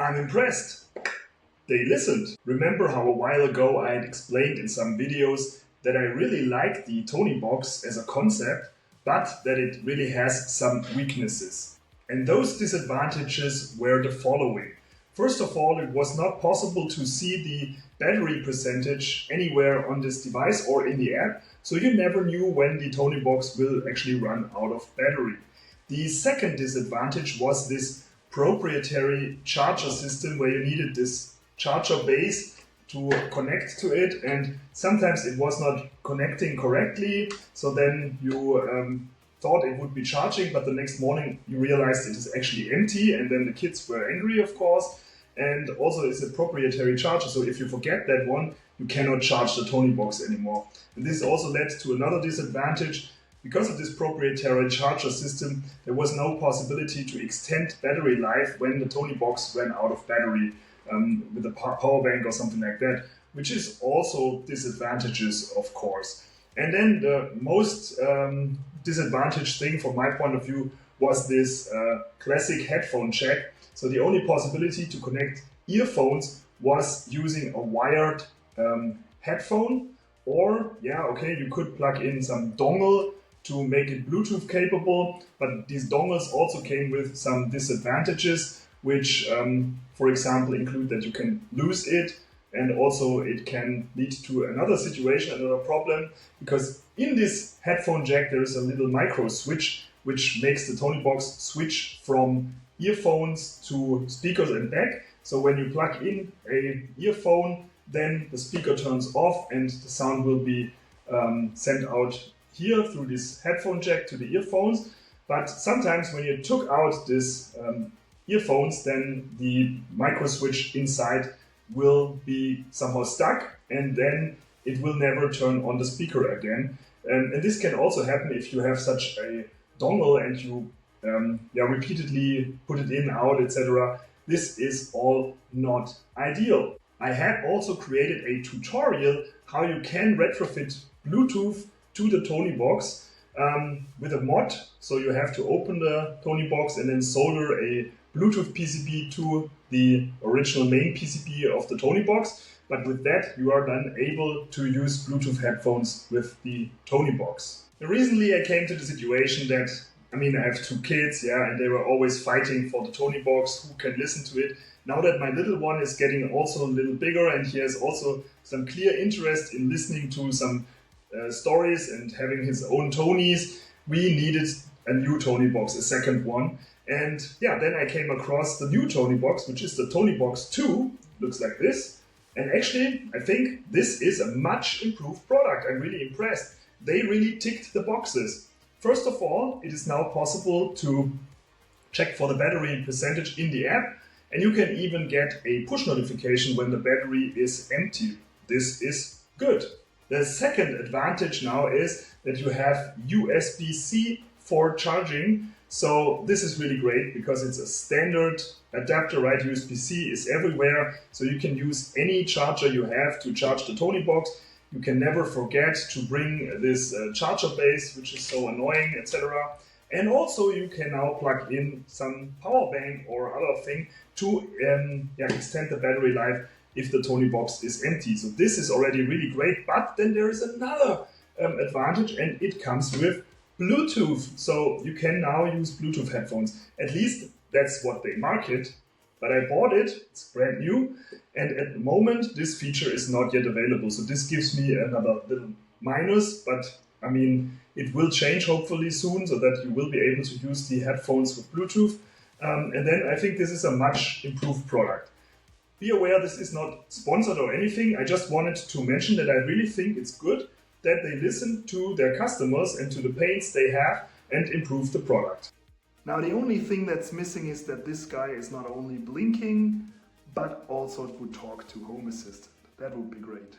I'm impressed. They listened. Remember how a while ago I had explained in some videos that I really like the Toniebox as a concept, but that it really has some weaknesses. And those disadvantages were the following. First of all, it was not possible to see the battery percentage anywhere on this device or in the app, so you never knew when the Toniebox will actually run out of battery. The second disadvantage was this proprietary charger system where you needed this charger base to connect to it, and sometimes it was not connecting correctly, so then you thought it would be charging, but the next morning you realized it is actually empty, and then the kids were angry, of course. And also it's a proprietary charger, so if you forget that one, you cannot charge the Toniebox anymore. And this also led to another disadvantage. Because of this proprietary charger system, there was no possibility to extend battery life when the Toniebox ran out of battery with a power bank or something like that, which is also disadvantages, of course. And then the most disadvantaged thing from my point of view was this classic headphone jack. So the only possibility to connect earphones was using a wired headphone, or you could plug in some dongle to make it Bluetooth capable, but these dongles also came with some disadvantages, which for example include that you can lose it, and also it can lead to another situation, another problem, because in this headphone jack there is a little micro switch which makes the Toniebox switch from earphones to speakers and back. So when you plug in an earphone, then the speaker turns off and the sound will be sent out here through this headphone jack to the earphones. But sometimes when you took out this earphones, then the micro switch inside will be somehow stuck, and then it will never turn on the speaker again. And this can also happen if you have such a dongle and you repeatedly put it in, out, etc. This is all not ideal. I had also created a tutorial how you can retrofit Bluetooth to the Toniebox with a mod. So you have to open the Toniebox and then solder a Bluetooth PCB to the original main PCB of the Toniebox. But with that, you are then able to use Bluetooth headphones with the Toniebox. Recently, I came to the situation that, I have two kids, and they were always fighting for the Toniebox, who can listen to it. Now that my little one is getting also a little bigger and he has also some clear interest in listening to some stories and having his own Tonys, we needed a new Toniebox, a second one. And then I came across the new Toniebox, which is the Toniebox 2, looks like this. And actually, I think this is a much improved product. I'm really impressed. They really ticked the boxes. First of all, it is now possible to check for the battery percentage in the app, and you can even get a push notification when the battery is empty. This is good. The second advantage now is that you have USB-C for charging. So this is really great because it's a standard adapter, right? USB-C is everywhere, so you can use any charger you have to charge the Toniebox. You can never forget to bring this charger base, which is so annoying, etc. And also you can now plug in some power bank or other thing to extend the battery life if the Toniebox is empty. So this is already really great, but then there is another advantage, and it comes with Bluetooth. So you can now use Bluetooth headphones. At least that's what they market. But I bought it, it's brand new, and at the moment this feature is not yet available. So this gives me another little minus, but it will change hopefully soon so that you will be able to use the headphones with Bluetooth. And then I think this is a much improved product. Be aware this is not sponsored or anything. I just wanted to mention that I really think it's good that they listen to their customers and to the pains they have and improve the product. Now the only thing that's missing is that this guy is not only blinking, but also would talk to Home Assistant. That would be great.